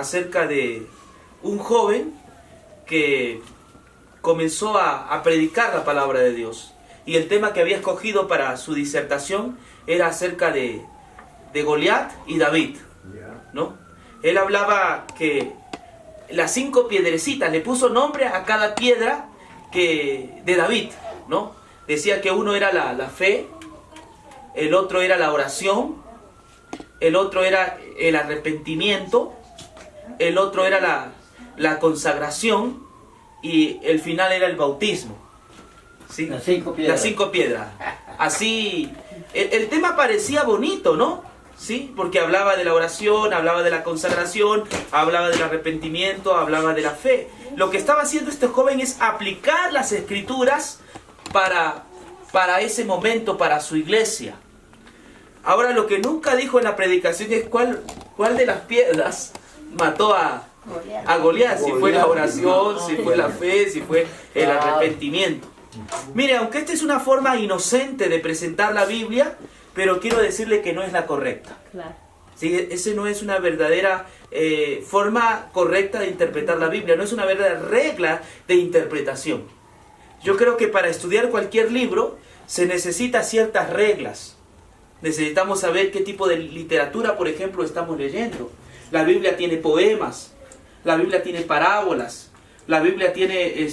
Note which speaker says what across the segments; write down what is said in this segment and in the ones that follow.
Speaker 1: acerca de un joven que comenzó a predicar la palabra de Dios. Y el tema que había escogido para su disertación era acerca de Goliat y David, ¿no? Él hablaba que las 5 piedrecitas, le puso nombre a cada piedra de David, ¿no? Decía que uno era la fe, el otro era la oración, el otro era el arrepentimiento, el otro era la consagración y el final era el bautismo, ¿sí?
Speaker 2: Las 5 piedras.
Speaker 1: Las 5 piedras. Así, el tema parecía bonito, ¿no? ¿Sí? Porque hablaba de la oración, hablaba de la consagración, hablaba del arrepentimiento, hablaba de la fe. Lo que estaba haciendo este joven es aplicar las escrituras para ese momento, para su iglesia. Ahora, lo que nunca dijo en la predicación es cuál de las piedras mató a Goliat. Si fue la oración, si fue la fe, si fue el arrepentimiento. Mire, aunque esta es una forma inocente de presentar la Biblia, pero quiero decirle que no es la correcta.
Speaker 3: Claro.
Speaker 1: ¿Sí? Ese no es una verdadera forma correcta de interpretar la Biblia, no es una verdadera regla de interpretación. Yo creo que para estudiar cualquier libro se necesita ciertas reglas. Necesitamos saber qué tipo de literatura, por ejemplo, estamos leyendo. La Biblia tiene poemas, la Biblia tiene parábolas, la Biblia tiene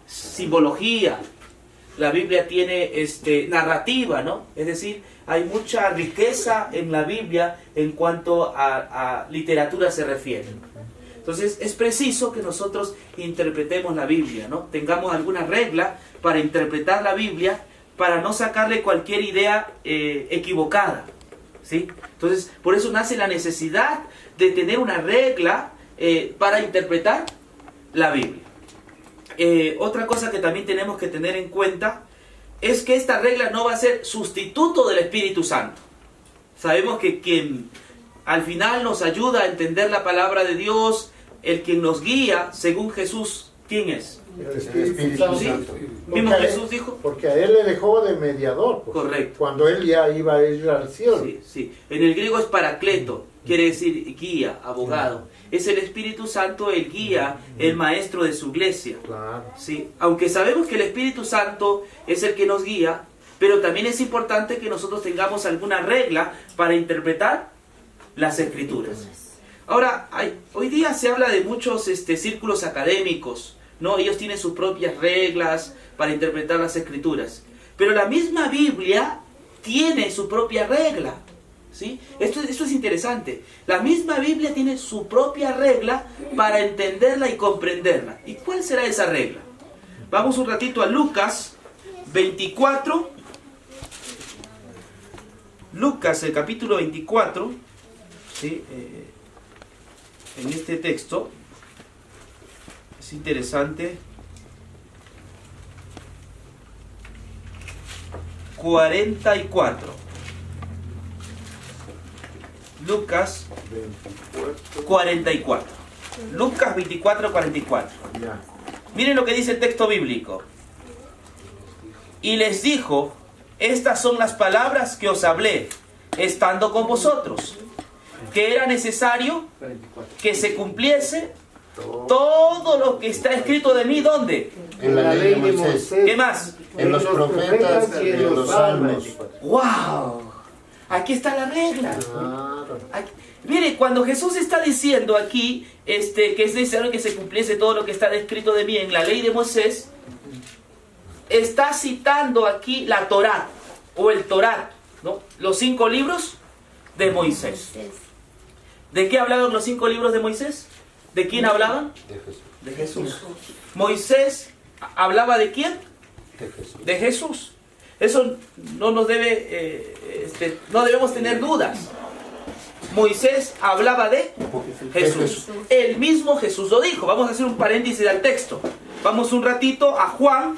Speaker 1: simbología, la Biblia tiene narrativa, ¿no? Es decir, hay mucha riqueza en la Biblia en cuanto a literatura se refiere. Entonces es preciso que nosotros interpretemos la Biblia, ¿no? Tengamos alguna regla para interpretar la Biblia, para no sacarle cualquier idea equivocada, ¿sí? Entonces, por eso nace la necesidad de tener una regla para interpretar la Biblia. Otra cosa que también tenemos que tener en cuenta es que esta regla no va a ser sustituto del Espíritu Santo. Sabemos que quien al final nos ayuda a entender la palabra de Dios, el quien nos guía, según Jesús, ¿quién es?
Speaker 4: El Espíritu Santo.
Speaker 1: ¿Sí? Mismo Jesús dijo.
Speaker 4: Porque a él le dejó de mediador. Pues,
Speaker 1: correcto.
Speaker 4: Cuando él ya iba a ir al cielo.
Speaker 1: Sí, sí. En el griego es paracleto, quiere decir guía, abogado. Es el Espíritu Santo el guía, el maestro de su iglesia.
Speaker 4: Claro.
Speaker 1: Sí. Aunque sabemos que el Espíritu Santo es el que nos guía, pero también es importante que nosotros tengamos alguna regla para interpretar las Escrituras. Ahora, hoy día se habla de muchos círculos académicos, ¿no? Ellos tienen sus propias reglas para interpretar las Escrituras. Pero la misma Biblia tiene su propia regla, ¿sí? Esto es interesante. La misma Biblia tiene su propia regla para entenderla y comprenderla. ¿Y cuál será esa regla? Vamos un ratito a Lucas 24. Lucas, el capítulo 24, ¿sí? En este texto es interesante. 44. Lucas 44. Lucas 24, 44.
Speaker 4: Ya.
Speaker 1: Miren lo que dice el texto bíblico. Y les dijo: estas son las palabras que os hablé, estando con vosotros, que era necesario que se cumpliese todo lo que está escrito de mí. ¿Dónde?
Speaker 4: En la ley de Moisés.
Speaker 1: ¿Qué más?
Speaker 4: En los profetas y en los salmos.
Speaker 1: ¡Wow! Aquí está la regla.
Speaker 4: Claro.
Speaker 1: Mire, cuando Jesús está diciendo aquí que es necesario que se cumpliese todo lo que está escrito de mí en la ley de Moisés, está citando aquí la Torá o el Torá, ¿no? Los 5 libros de Moisés. ¿De qué hablaban los 5 libros de Moisés? ¿De quién hablaban? De Jesús. Moisés hablaba ¿de quién? De Jesús. Eso no nos debe, no debemos tener dudas. Moisés hablaba de Jesús. El mismo Jesús lo dijo. Vamos a hacer un paréntesis al texto. Vamos un ratito a Juan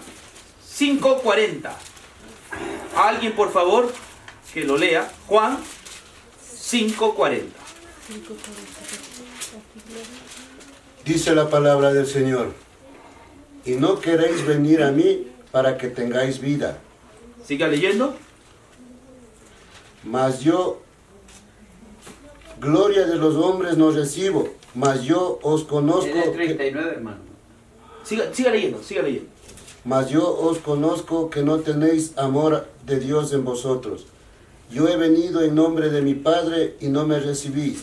Speaker 1: 5:40. Alguien, por favor, que lo lea. Juan 5:40.
Speaker 5: Dice la palabra del Señor: y no queréis venir a mí para que tengáis vida.
Speaker 1: Siga leyendo.
Speaker 5: Mas yo gloria de los hombres no recibo, Mas yo os conozco.
Speaker 2: En el 39, hermano.
Speaker 1: Siga leyendo, siga leyendo.
Speaker 5: Mas yo os conozco que no tenéis amor de Dios en vosotros. Yo he venido en nombre de mi Padre y no me recibís.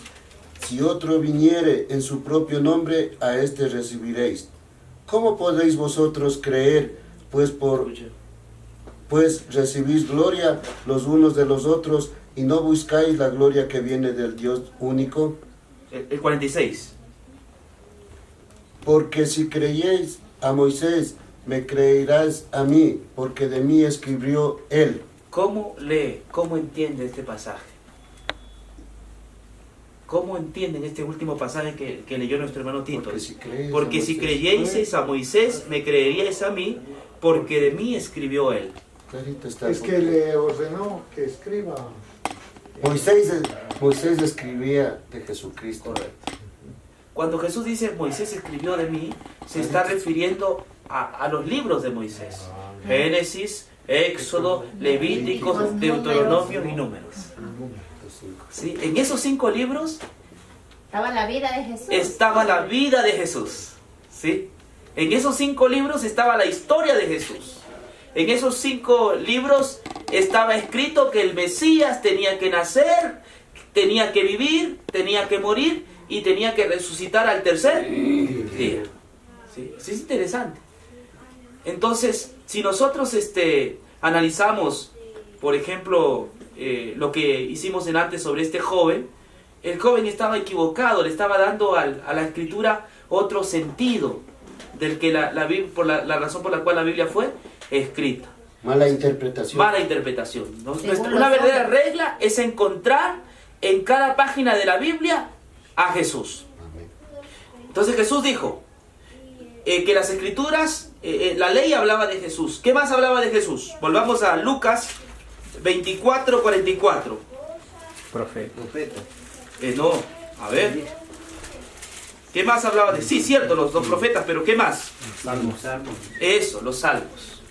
Speaker 5: Si otro viniere en su propio nombre, a éste recibiréis. ¿Cómo podéis vosotros creer, pues recibís gloria los unos de los otros y no buscáis la gloria que viene del Dios único?
Speaker 1: El 46.
Speaker 5: Porque si creéis a Moisés, me creerás a mí, porque de mí escribió él.
Speaker 1: ¿Cómo lee? ¿Cómo entiende este pasaje? ¿Cómo entienden este último pasaje que leyó nuestro hermano Tito? Porque si creyeseis a Moisés, me creeríais a mí, porque de mí escribió él.
Speaker 4: Es que le ordenó que escriba.
Speaker 5: Moisés escribía de Jesucristo.
Speaker 1: Correcto. Cuando Jesús dice Moisés escribió de mí, se está refiriendo a los libros de Moisés. Génesis, Éxodo, Levíticos, Deuteronomio y Números. ¿Sí? En esos 5 libros
Speaker 3: estaba la vida de Jesús.
Speaker 1: Estaba la vida de Jesús. ¿Sí? En esos 5 libros estaba la historia de Jesús. En esos 5 libros estaba escrito que el Mesías tenía que nacer, tenía que vivir, tenía que morir y tenía que resucitar al tercer día. ¿Sí? Eso es interesante. Entonces, si nosotros analizamos, por ejemplo, lo que hicimos en antes sobre este joven, el joven estaba equivocado, le estaba dando a la escritura otro sentido del que por la razón por la cual la Biblia fue escrita.
Speaker 5: Mala interpretación.
Speaker 1: Mala interpretación. ¿No? Una verdadera regla es encontrar en cada página de la Biblia a Jesús. Entonces Jesús dijo que las escrituras, la ley hablaba de Jesús. ¿Qué más hablaba de Jesús? Volvamos a Lucas 24:44.
Speaker 2: Profeta.
Speaker 1: No, a ver. ¿Qué más hablaba de? Sí, cierto, los 2 profetas, pero ¿qué más?
Speaker 2: Salmos.
Speaker 1: Eso, los salmos.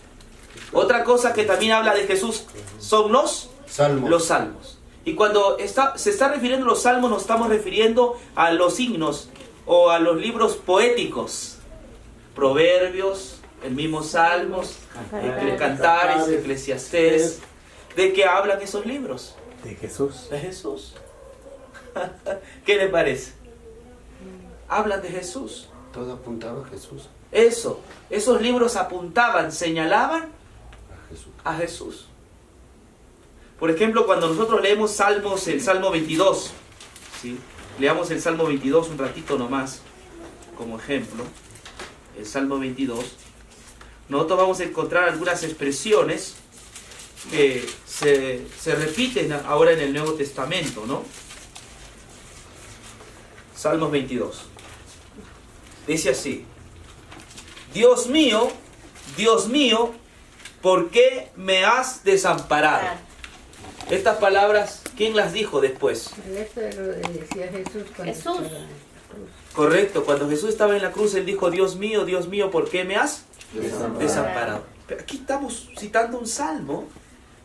Speaker 1: Otra cosa que también habla de Jesús son los salmos. Y cuando se está refiriendo a los salmos, nos estamos refiriendo a los himnos o a los libros poéticos. Proverbios, el mismo Salmos, Cantares, Eclesiastés. ¿De qué hablan esos libros?
Speaker 2: De Jesús.
Speaker 1: De Jesús. ¿Qué le parece? Hablan de Jesús.
Speaker 5: Todo apuntaba a Jesús.
Speaker 1: Esos libros apuntaban, señalaban a Jesús. Por ejemplo, cuando nosotros leemos Salmos, el Salmo 22, ¿sí? Leamos el Salmo 22 un ratito nomás, como ejemplo. El Salmo 22. Nosotros vamos a encontrar algunas expresiones que se repiten ahora en el Nuevo Testamento, ¿no? Salmos 22. Dice así: Dios mío, ¿por qué me has desamparado? Estas palabras, ¿quién las dijo después?
Speaker 6: Eso lo decía Jesús.
Speaker 3: Jesús.
Speaker 1: Correcto, cuando Jesús estaba en la cruz, Él dijo, Dios mío, ¿por qué me has desamparado? Pero aquí estamos citando un salmo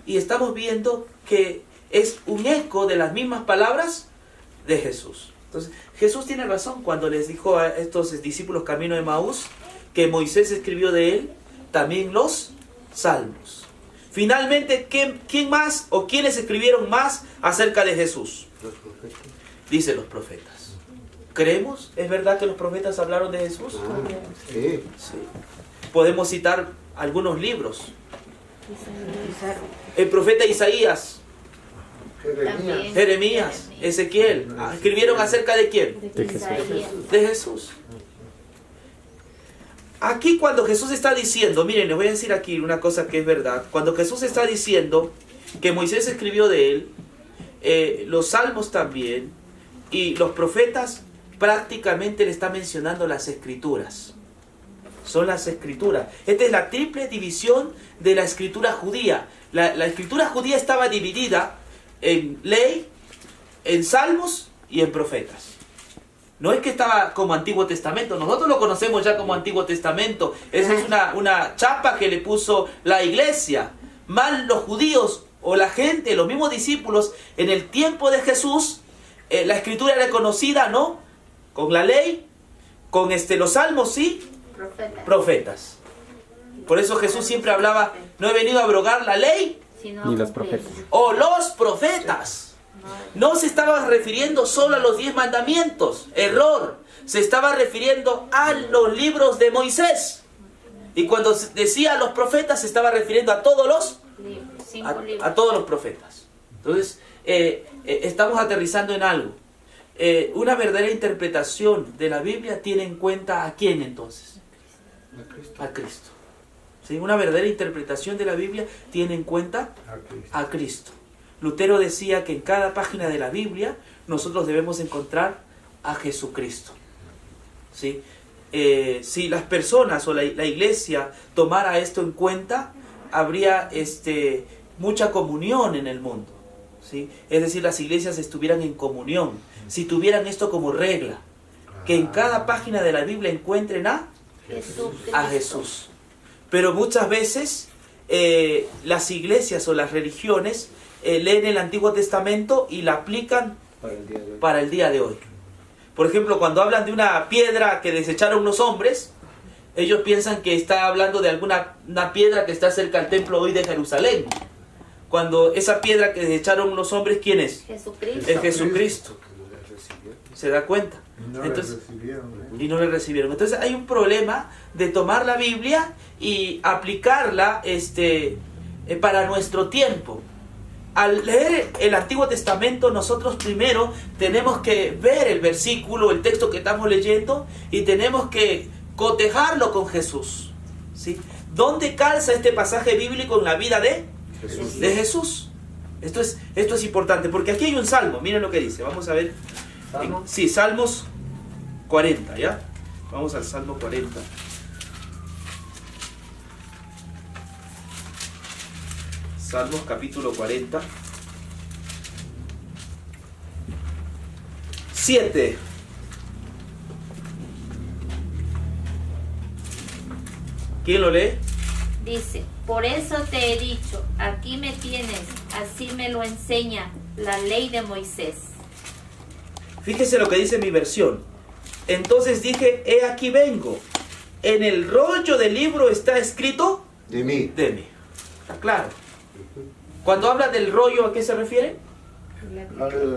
Speaker 1: y estamos viendo que es un eco de las mismas palabras de Jesús. Entonces, Jesús tiene razón cuando les dijo a estos discípulos camino de Emaús que Moisés escribió de él también los salmos. Finalmente, ¿quién más o quiénes escribieron más acerca de Jesús?
Speaker 5: Los profetas.
Speaker 1: Dice los profetas. ¿Creemos? ¿Es verdad que los profetas hablaron de Jesús?
Speaker 5: Sí.
Speaker 1: Sí. Podemos citar algunos libros. El profeta Isaías, Jeremías, Ezequiel, ¿escribieron acerca de quién? De Jesús. Aquí cuando Jesús está diciendo, miren, les voy a decir aquí una cosa que es verdad. Cuando Jesús está diciendo que Moisés escribió de él, los salmos también, y los profetas, prácticamente le está mencionando las escrituras. Son las escrituras. Esta es la triple división de la escritura judía. La escritura judía estaba dividida en ley, en salmos y en profetas. No es que estaba como Antiguo Testamento, nosotros lo conocemos ya como Antiguo Testamento. Esa es una chapa que le puso la iglesia. Mal los judíos o la gente, los mismos discípulos, en el tiempo de Jesús, la escritura era conocida, ¿no? Con la ley, con los salmos y
Speaker 3: Profeta.
Speaker 1: profetas. Por eso Jesús siempre hablaba, no he venido a abrogar la ley
Speaker 3: Sino
Speaker 2: Ni los
Speaker 3: cumplir.
Speaker 2: profetas.
Speaker 1: o los profetas. No se estaba refiriendo solo a los 10 mandamientos. Error. Se estaba refiriendo a los libros de Moisés. Y cuando decía los profetas, se estaba refiriendo a todos los
Speaker 3: Libros, 5 libros.
Speaker 1: a todos los profetas. Entonces, estamos aterrizando en algo. Una verdadera interpretación de la Biblia tiene en cuenta ¿a quién entonces? A Cristo. ¿Sí? Una verdadera interpretación de la Biblia tiene en cuenta a Cristo. Lutero decía que en cada página de la Biblia nosotros debemos encontrar a Jesucristo. ¿Sí? Si las personas o la iglesia tomara esto en cuenta, habría mucha comunión en el mundo. ¿Sí? Es decir, las iglesias estuvieran en comunión, si tuvieran esto como regla, que en cada página de la Biblia encuentren a Jesús. Pero muchas veces las iglesias o las religiones leen el Antiguo Testamento y la aplican para el día de hoy. Por ejemplo, cuando hablan de una piedra que desecharon los hombres, ellos piensan que está hablando de una piedra que está cerca del templo hoy de Jerusalén. Cuando esa piedra que desecharon los hombres, ¿quién es?
Speaker 3: Jesucristo.
Speaker 1: Es Jesucristo. ¿Se da cuenta? Entonces, y no le recibieron. Entonces hay un problema de tomar la Biblia y aplicarla para nuestro tiempo. Al leer el Antiguo Testamento, nosotros primero tenemos que ver el versículo, el texto que estamos leyendo, y tenemos que cotejarlo con Jesús. ¿Sí? ¿Dónde calza este pasaje bíblico en la vida de Jesús? Esto es importante, porque aquí hay un salmo, miren lo que dice, vamos a ver. Sí, Salmos 40, ¿ya? Vamos al Salmo 40. Salmos capítulo 40. 7. ¿Quién lo lee?
Speaker 3: Dice, por eso te he dicho, aquí me tienes, así me lo enseña la ley de Moisés.
Speaker 1: Fíjese lo que dice mi versión. Entonces dije, he aquí vengo. En el rollo del libro está escrito
Speaker 5: De mí.
Speaker 1: de mí. Está claro. Cuando habla del rollo, ¿a qué se refiere?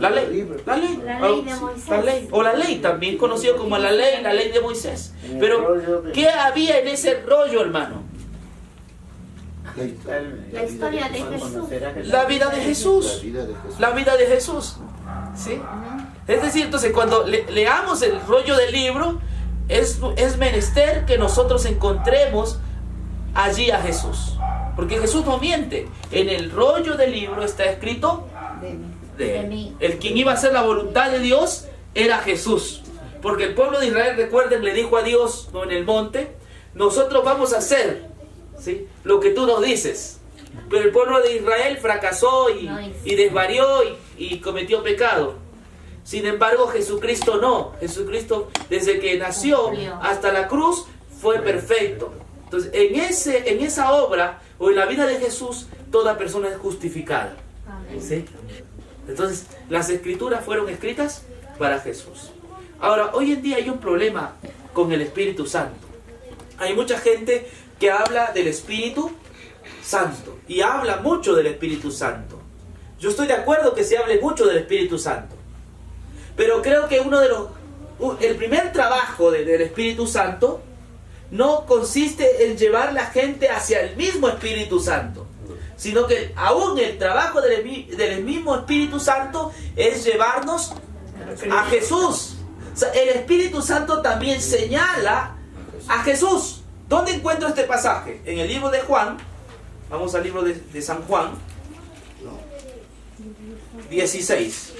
Speaker 1: La ley. La ley.
Speaker 3: La ley de Moisés.
Speaker 1: La ley. O la ley, también conocido como la ley de Moisés. Pero, ¿qué había en ese rollo, hermano?
Speaker 3: La historia de Jesús.
Speaker 1: La vida de Jesús. La vida de Jesús. ¿Sí? Es decir, entonces cuando leamos el rollo del libro, es menester que nosotros encontremos allí a Jesús. Porque Jesús no miente. En el rollo del libro está escrito de él. El quien iba a hacer la voluntad de Dios era Jesús. Porque el pueblo de Israel, recuerden, le dijo a Dios en el monte, nosotros vamos a hacer, ¿sí?, lo que tú nos dices. Pero el pueblo de Israel fracasó y desvarió y cometió pecado. Sin embargo, Jesucristo no. Jesucristo, desde que nació hasta la cruz, fue perfecto. Entonces, en esa obra o en la vida de Jesús, toda persona es justificada. ¿Sí? Entonces, las escrituras fueron escritas para Jesús. Ahora, hoy en día hay un problema con el Espíritu Santo. Hay mucha gente que habla del Espíritu Santo y habla mucho del Espíritu Santo. Yo estoy de acuerdo que se hable mucho del Espíritu Santo, pero creo que el primer trabajo del Espíritu Santo no consiste en llevar la gente hacia el mismo Espíritu Santo, sino que aún el trabajo del mismo Espíritu Santo es llevarnos a Jesús. O sea, el Espíritu Santo también señala a Jesús. ¿Dónde encuentro este pasaje? En el libro de Juan. Vamos al libro de San Juan 16.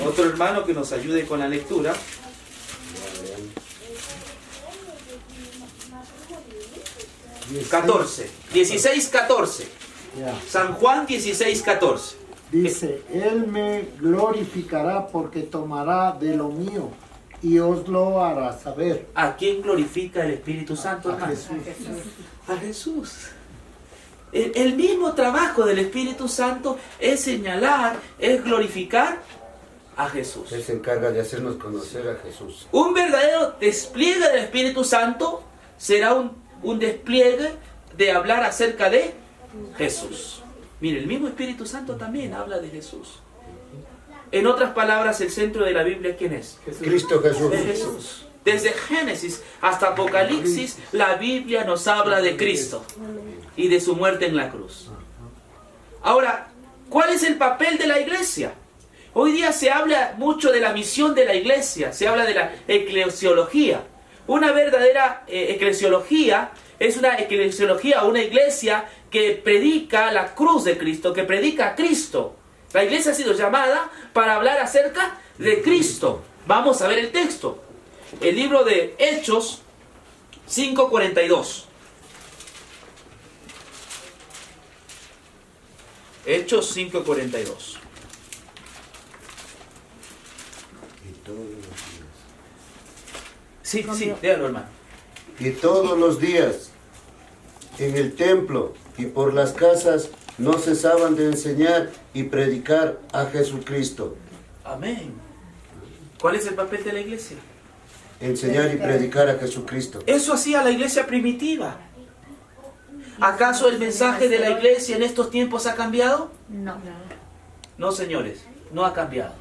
Speaker 1: Otro hermano que nos ayude con la lectura. (14) 16:14. San Juan 16:14.
Speaker 4: Dice, Él me glorificará porque tomará de lo mío y os lo hará saber.
Speaker 1: ¿A quién glorifica el Espíritu Santo, hermano?
Speaker 4: Jesús.
Speaker 1: A Jesús. El mismo trabajo del Espíritu Santo es señalar, es glorificar a Jesús.
Speaker 5: Él se encarga de hacernos conocer a Jesús.
Speaker 1: Un verdadero despliegue del Espíritu Santo será un despliegue de hablar acerca de Jesús. Mire, el mismo Espíritu Santo también habla de Jesús. En otras palabras, el centro de la Biblia, ¿quién es?
Speaker 5: Cristo Jesús.
Speaker 1: Es Jesús. Desde Génesis hasta Apocalipsis, la Biblia nos habla de Cristo y de su muerte en la cruz. Ahora, ¿cuál es el papel de la iglesia? Hoy día se habla mucho de la misión de la iglesia, se habla de la eclesiología. Una verdadera eclesiología es una eclesiología, una iglesia que predica la cruz de Cristo, que predica a Cristo. La iglesia ha sido llamada para hablar acerca de Cristo. Vamos a ver el texto. El libro de Hechos 5:42. Hechos 5:42. Sí, déjalo, hermano.
Speaker 5: Y todos los días en el templo y por las casas no cesaban de enseñar y predicar a Jesucristo.
Speaker 1: Amén. ¿Cuál es el papel de la iglesia?
Speaker 5: Enseñar y predicar a Jesucristo.
Speaker 1: Eso hacía la iglesia primitiva. ¿Acaso el mensaje de la iglesia en estos tiempos ha cambiado?
Speaker 3: No.
Speaker 1: No, señores, no ha cambiado.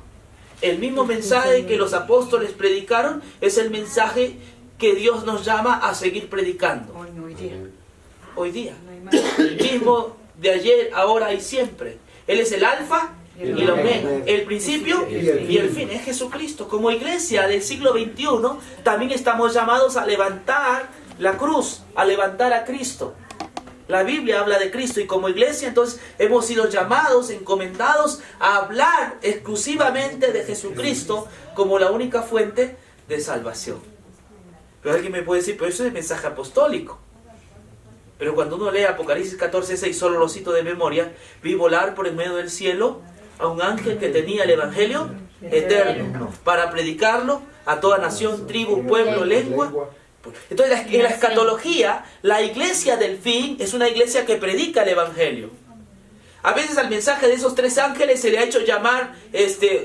Speaker 1: El mismo mensaje que los apóstoles predicaron es el mensaje que Dios nos llama a seguir predicando. Hoy día. El mismo de ayer, ahora y siempre. Él es el alfa y el omega, el principio y el fin. Es Jesucristo. Como iglesia del siglo XXI, también estamos llamados a levantar la cruz, a levantar a Cristo. La Biblia habla de Cristo y como iglesia entonces hemos sido llamados, encomendados a hablar exclusivamente de Jesucristo como la única fuente de salvación. Pero alguien me puede decir, pero eso es el mensaje apostólico. Pero cuando uno lee Apocalipsis 14:6, solo lo cito de memoria, vi volar por el medio del cielo a un ángel que tenía el evangelio eterno para predicarlo a toda nación, tribu, pueblo, lengua. Entonces en la escatología, la iglesia del fin es una iglesia que predica el evangelio. A veces al mensaje de esos tres ángeles se le ha hecho llamar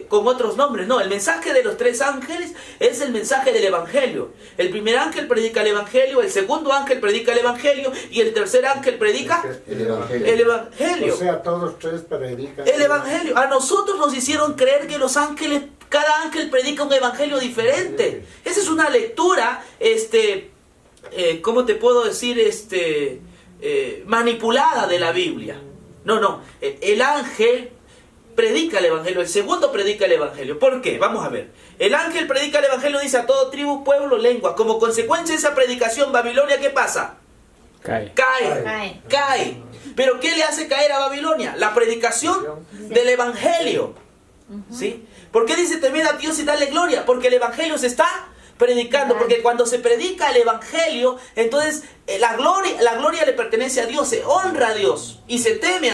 Speaker 1: con otros nombres. No, el mensaje de los tres ángeles es el mensaje del evangelio. El primer ángel predica el evangelio, el segundo ángel predica el evangelio y el tercer ángel predica el evangelio.
Speaker 4: O sea, todos tres predican
Speaker 1: El evangelio. A nosotros nos hicieron creer que los ángeles, cada ángel predica un evangelio diferente. Esa es una lectura, ¿cómo te puedo decir? Manipulada de la Biblia. No. El ángel predica el evangelio, el segundo predica el evangelio. ¿Por qué? Vamos a ver. El ángel predica el evangelio, dice a todo tribu, pueblo, lengua. Como consecuencia de esa predicación, Babilonia, ¿qué pasa? Cae. ¿Pero qué le hace caer a Babilonia? La predicación del evangelio. ¿Sí? ¿Por qué dice temed a Dios y darle gloria? Porque el evangelio se está predicando, porque cuando se predica el evangelio, entonces la gloria le pertenece a Dios, se honra a Dios y se teme a